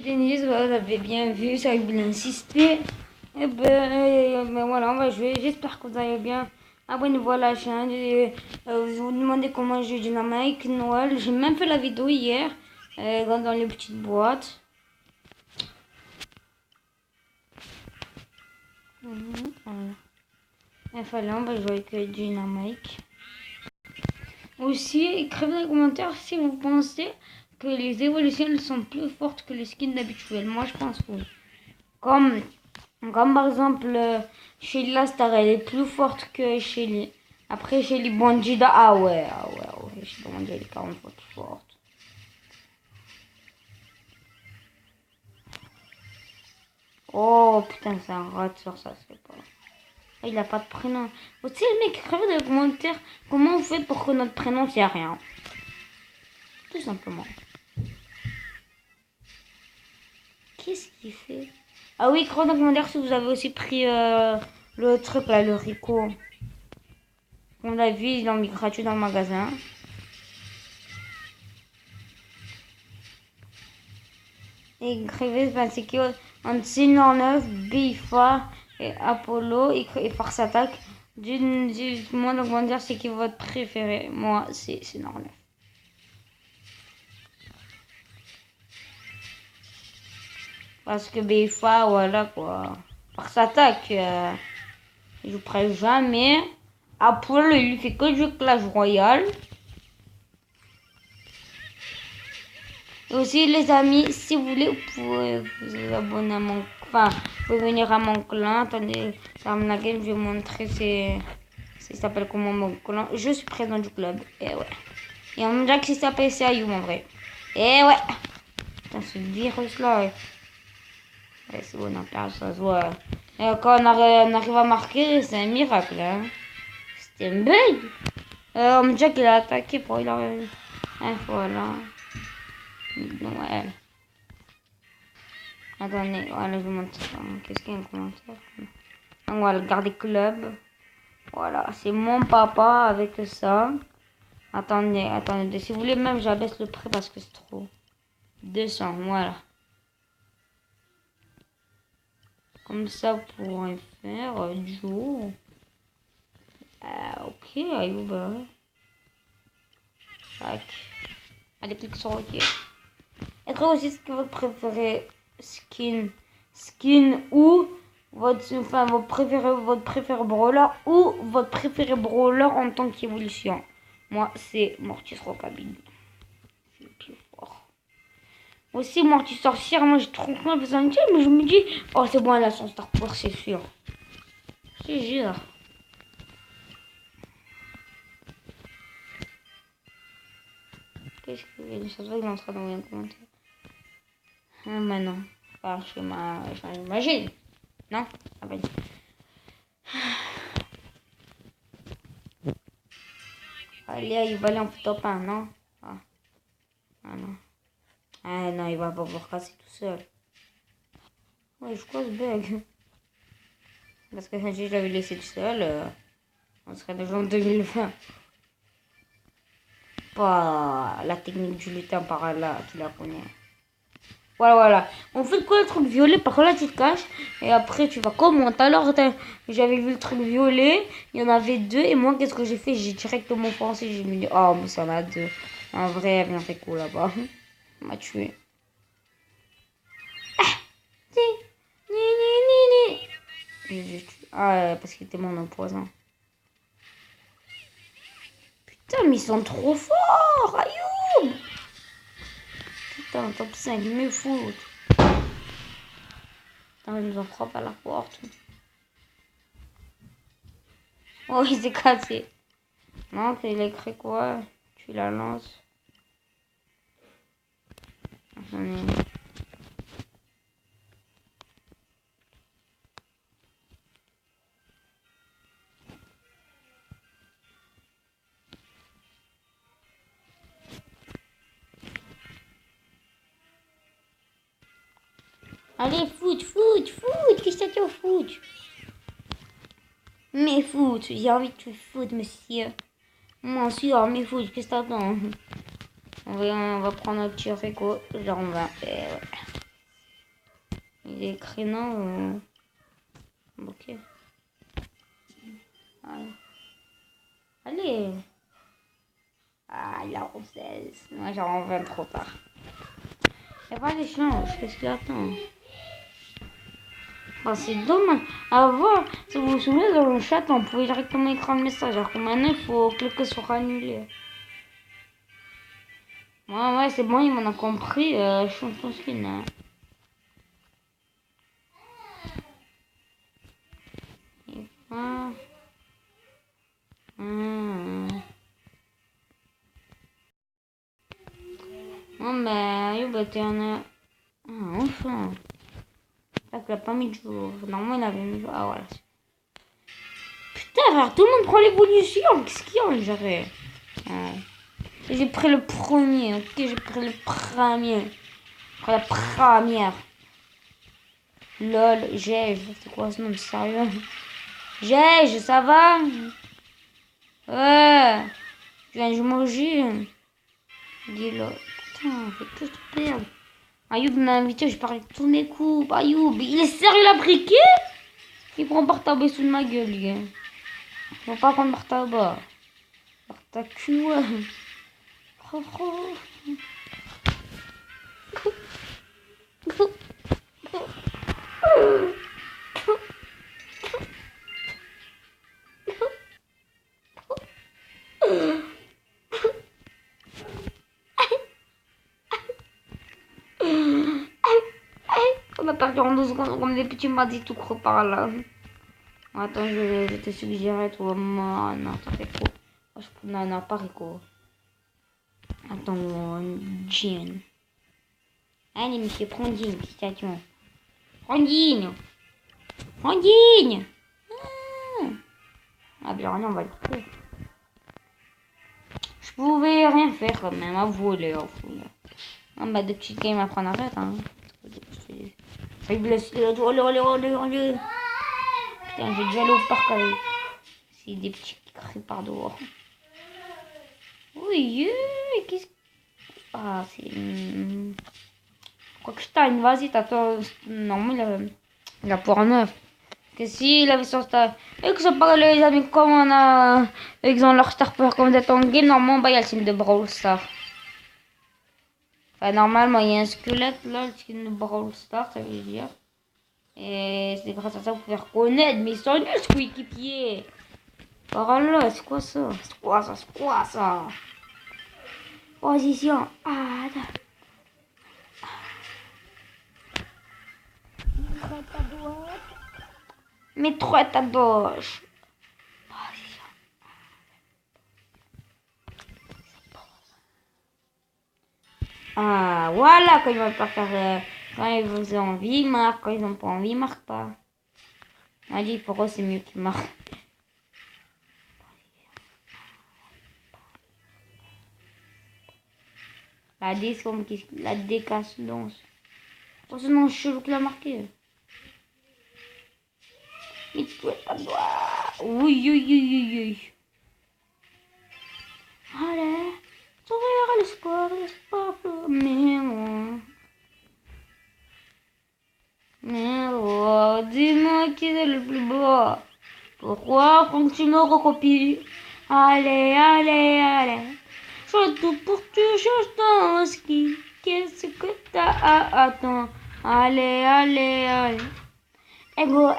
Denise, vous avez bien vu, ça a bien insisté. Ben voilà, on va jouer. J'espère que vous allez bien. Abonnez-vous à la chaîne. Vous vous demandez comment je joue Dynamite, Noël. J'ai même fait la vidéo hier dans les petites boîtes. Voilà. Il fallait, on va jouer avec Dynamite. Aussi, écrivez dans les commentaires si vous pensez que les évolutions sont plus fortes que les skins habituels. Moi, je pense que oui. Comme par exemple, Shelly la Star, elle est plus forte que Shelly. Après, Shelly Bandida, ah ouais. Shelly Bandida, elle est 40 fois plus forte. Oh putain, c'est un rat sur ça, c'est pas. Ah, il a pas de prénom. Aussi, le mec, écrivez dans les commentaires comment on fait pour que notre prénom, c'est rien. Tout simplement. Qu'est-ce qu'il fait? Ah oui, écrivez dans les commentaires si vous avez aussi pris le truc là, le Rico. On a vu, ils l'ont mis gratuit dans le magasin. Et écrivez, c'est qui entre Sinor9, Bifa et Apollo et Force Attaque. Moi, donc, on va dire c'est qui votre préféré. Moi, c'est Sinor9. Parce que Bifa, voilà quoi. Force Attaque, il joue presque jamais. Apollo, il lui fait que du Clash Royale. Et aussi, les amis, si vous voulez, vous pouvez vous abonner à mon... Enfin, vous pouvez venir à mon clan. Attendez, ça me la game, je vais vous montrer. Ça s'appelle comment mon clan. Je suis président du club. Et ouais. Et on me dit que ça s'appelle CIU, en vrai. Et ouais. Putain, ce virus-là. Ouais, c'est bon, on perd, ça se voit. Et quand on arrive à marquer, c'est un miracle. Hein. C'était un bug. On me dit qu'il a attaqué pour il a... voilà. Noël. Attendez, voilà, je vous montre ça. Qu'est-ce qu'il y a un commentaire? Donc voilà, garder club. Voilà, c'est mon papa avec ça. Attendez. Si vous voulez, même j'abaisse le prix parce que c'est trop. 200, voilà. Comme ça, vous pourrez faire du jour. Ok, Ayouba. Tac. Allez, clique sur OK. Est-ce aussi ce que vous préférez skin ou votre préféré brawler ou votre préféré brawler en tant qu'évolution. Moi, c'est Mortis Rockabilly. C'est le plus fort. Aussi, Mortis Sorcière, moi j'ai trop besoin de mais je me dis, oh c'est bon, elle a son Star Power, c'est sûr. C'est sûr. Qu'est-ce que ça se voit qu'il est en train d'envoyer un commentaire. Ah, maintenant. Enfin, j'imagine. Non? Ah bah. Allez, il va aller en top 1, non? Ah non. Ah non, il va pas pouvoir casser tout seul. Ouais, je crois ce bug. Parce que si je l'avais laissé tout seul, on serait déjà en 2020. Pas la technique du lutin par là, tu la connais. Voilà. On fait quoi le truc violet? Par là, tu te caches. Et après, tu vas comment? Alors, j'avais vu le truc violet. Il y en avait deux. Et moi, qu'est-ce que j'ai fait? J'ai directement pensé. J'ai me dit, oh, mais ça en a deux. En vrai, elle vient fait quoi là-bas? On m'a tué. Ah, parce qu'il était mon empoisant. Putain, mais ils sont trop forts, Ayoub! Putain, top 5, me fout. Putain, ils nous en frappent à la porte. Oh, il s'est cassé. Non, il a écrit quoi? Tu la lances. Allez, foot, qu'est-ce que t'as au foot? Mais foot, j'ai envie de te foot, monsieur. Moi sûr, mais foot, qu'est-ce que t'attends? On va prendre un petit réco, genre on va. Ouais. Il est écrit non. Ok. Allez. Allez. Ah, il a 16. Moi, j'en reviens trop tard. Il n'y a pas d'échange. Qu'est-ce qu'il attend? Oh, c'est dommage. Avant, si vous vous souvenez, dans le chat, on pouvait directement écrire le message. Alors que maintenant, il faut cliquer sur annuler. Ouais, c'est bon, il m'en a compris. Je suis ton skin. Hein. Ah. Non, mais Ayoub était en a. Ah, enfin. Là, il a pas mis de jour. Normalement, il avait mis de jour. Ah, voilà. Putain, frère, tout le monde prend l'évolution. Qu'est-ce qu'il y a, on dirait? J'ai pris le premier, ok? J'ai pris le premier. J'ai pris la première. Lol, Gège. C'est quoi ce nom? Sérieux? Gège, ça va? Ouais. Tu viens de manger? Dis-le. Putain, je vais tout perdre. Ayoub m'a invité, je parle de tous mes coups. Ayoub, il est sérieux la briquet? Il prend par tabac sous ma gueule, les gars. Je veux pas prendre par tabac. Par ta cul, ouais. On a perdu en 2 secondes comme des petits madis tout creux par là. Attends, je te suggérer toi. Non, ça fait quoi? Non, pas Rico. Attends, Jean. Allez, monsieur, prends Jean, station. Prends Jean. Prends Jean. Ah, bien, on va le faire. Je pouvais rien faire quand même, à voler, au fond. Ah, bah, de petites games à prendre arrête, hein. Il blesse, allez. Putain, j'ai déjà allé au parc avec. C'est des petits qui crient par dehors. Oui, qu'est-ce que. Ah, c'est. Quoi que je t'aille, vas-y, t'attends. Normalement, il a pour 9. Que si il avait sur Star. Et que ça parle les amis, comme on a. Ils ont leur Star Power comme d'être en game, normalement, bah, il y a le skin de Brawl Stars. Enfin, normalement, il y a un squelette là, le skin de Brawl Stars, ça veut dire. Et c'est grâce à ça que vous pouvez reconnaître, mais ils sont nuls ce coéquipier. Par là, c'est quoi ça? C'est quoi ça? Position. Ah, Métro à ta gauche. Ah, voilà, quand ils vont pas faire. Quand ils ont envie, ils marquent. Quand ils n'ont pas envie, ils marquent pas. On dit pour eux, c'est mieux qu'ils marquent. La décassance. Oh, ce nom chelou qu'il a marqué. Mais tu es pas droit. Oui. Allez. Sourire l'espoir, mais oh, dis-moi qui est le plus beau. Pourquoi quand tu me recopies? Allez. Je tout pour tu changes ton ski. Qu'est-ce que t'as à attendre? Allez. Ego.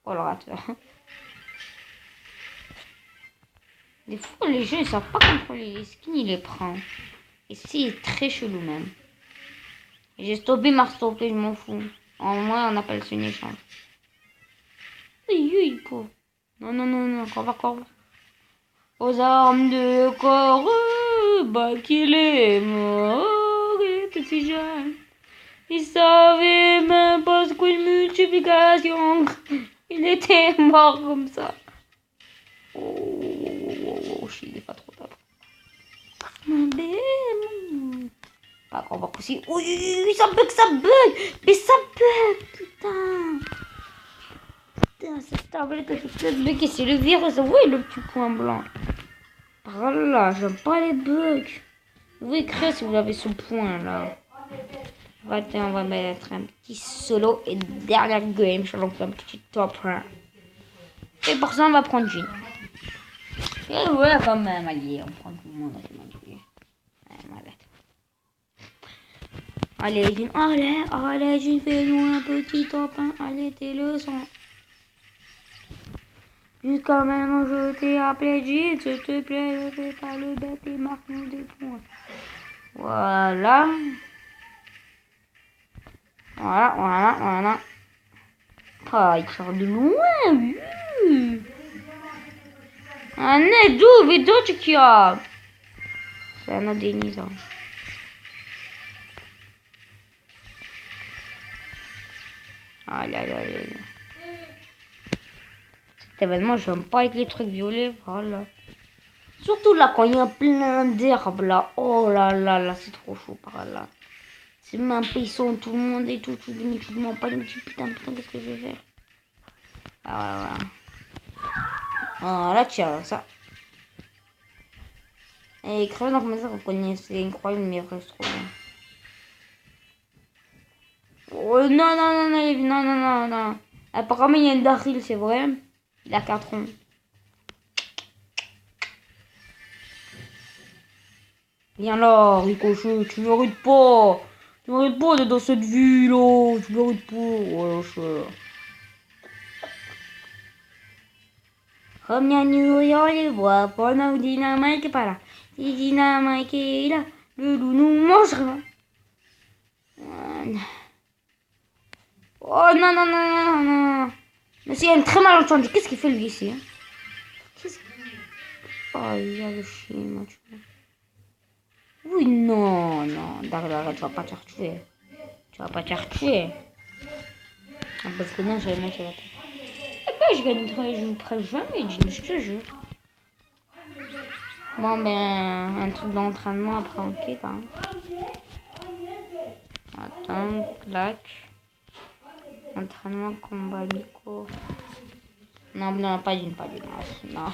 Oh le rateur. Des fois, les jeux, ils savent pas contrôler les skins, ils les prennent. Et c'est très chelou même. J'ai stoppé, m'a stoppé, je m'en fous. En moins, on appelle ça une échange. Oui, pauvre. Non, corps. Aux armes de corps, bah qu'il est mort, il était si jeune. Il savait même pas ce qu'une multiplication. Il était mort comme ça. Oh, il est pas trop tard. Pas qu'on va aussi. Oui, ça bug. Mais ça bug, putain. Putain, cette tablette elle fait bugger. C'est le virus. Oui, le petit point blanc. Par là, j'aime pas les bugs. Vous écrivez si vous avez ce point là. On va mettre un petit solo et dernière game, je vais faire un petit top 1. Et pour ça, on va prendre Jean. Et ouais, quand même, allez, on prend tout le monde. Allez, Jean, allez, Jean, fais-nous un petit top 1. Allez, tes leçons. Jusqu'à maintenant, je t'ai appelé Jean, s'il te plaît, ne fais pas le bête et marque-nous des points. Voilà. Voilà. Oh, il sort de loin, oui. Un d'où, vedo qui a. C'est un dénisant. Allez. Cet événement, j'aime pas avec les trucs violets, voilà. Surtout là, quand il y a plein d'herbes là. Oh là, c'est trop chaud par là. C'est même paysan, tout le monde et tout. Tu ne m'en pas, putain, qu'est-ce que je vais faire? Voilà. Voilà, tiens, ça. Et écrivez dans les commentaires, vous connaissez incroyable, mais reste trop bien. Oh, non. Apparemment, il y a un Daryl, c'est vrai. Il a 4 ans. Viens là, Ricochet, tu mérites pas. Tu mérites pas d'être dans cette ville, là. Tu mérites pas. Ouais, cher. Comme il y a New York, les voix, pendant que Dynamite est pas là. Si Dynamite est là, le loup nous mangera. Oh non. Mais c'est un très mal entendu. Qu'est-ce qu'il fait lui ici? Oh, il a le chien, tu vois. Oui, non. Arrête, tu vas pas te retuer. Parce que non, je vais mettre la tête. Et ben, je ne prends jamais, je te jure. Bon, ben, un truc d'entraînement après on quitte, hein. Attends, clac. Entraînement, combat, Nico. Non, pas d'une. Non.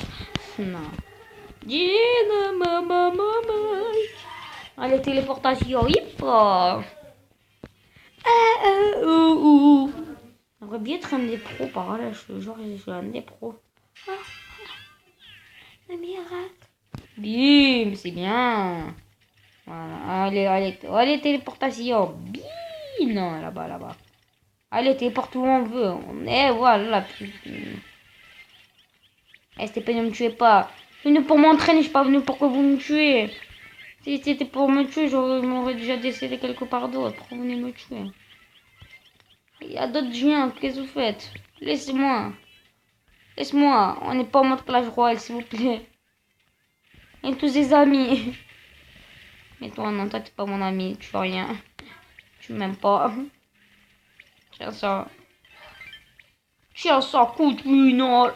Dis, maman. Allez, téléportation, hip. J'aimerais bien être un des pros par là, je suis un des pros. Le miracle. Bim, c'est bien. Voilà, allez, téléportation. Bim, non, là-bas. Allez, téléporte où on veut. Voilà. C'était ne me tuez pas. Je suis venu pour m'entraîner, je suis pas venu pour que vous me tuez. Si c'était pour me tuer, je m'aurais déjà décédé quelque part d'autre. Pourquoi vous venez me tuer? Il y a d'autres gens, qu'est-ce que vous faites? Laissez-moi, on n'est pas en mode Clash Royale, s'il vous plaît. Et tous ses amis. Mais toi, non, toi, t'es pas mon ami, tu fais rien. Tu m'aimes pas. Tiens ça, coup de minol.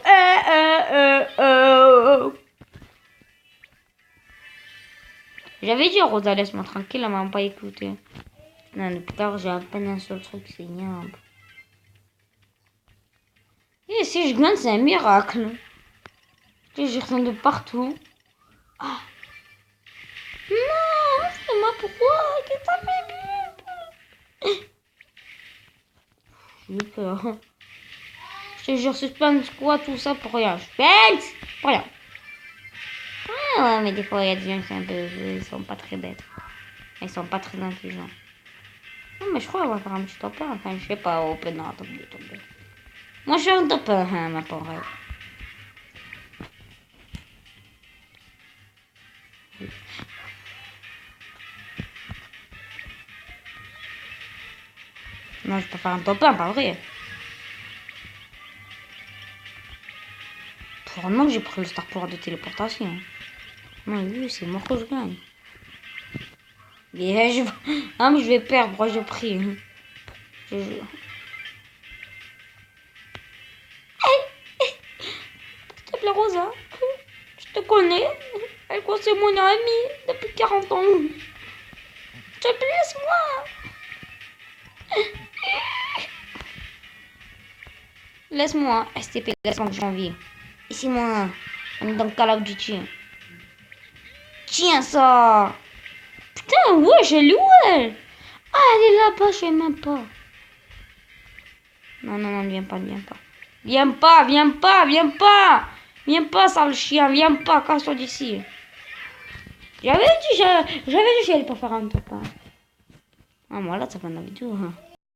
J'avais dit à Rosa, laisse-moi tranquille, elle m'a pas écouté. Non, depuis tard, j'ai à peine un seul truc, c'est ignoble. Et si je gagne, c'est un miracle. Je retourne de partout. Ah. Non, c'est moi, pourquoi? Qu'est-ce que ça fait? J'ai peur. Je te jure, suspense quoi, tout ça pour rien. Suspense pour rien. Ah ouais, mais des fois, il y a des gens qui sont un peu... Ils sont pas très bêtes. Ils sont pas très intelligents. Non, mais je crois qu'on va faire un petit top 1. Enfin, je sais pas, top 2. Moi, je suis un top 1, hein, ma pauvre. Non, je peux faire un top 1, pas vrai. Probablement que j'ai pris le star pouvoir de téléportation. Non, lui, c'est moi que je gagne. Mais je vais perdre, j'ai pris. S'il te plaît, Rosa. Je te connais. Elle croit que c'est mon amie depuis 40 ans. S'il te plaît, laisse-moi. Laisse-moi, STP, laisse-moi que j'ai envie. Ici, moi, on est dans Call of Duty. Tiens ça. Putain, ouais, j'ai loué. Ah, elle est là-bas, je sais même pas. Non, non, non, viens pas, viens pas. Viens pas, viens pas, viens pas. Viens pas, sale chien, viens pas, casse-toi d'ici. J'avais dit, j'allais pas faire un top. Ah, moi là, ça fait la vidéo. Hein.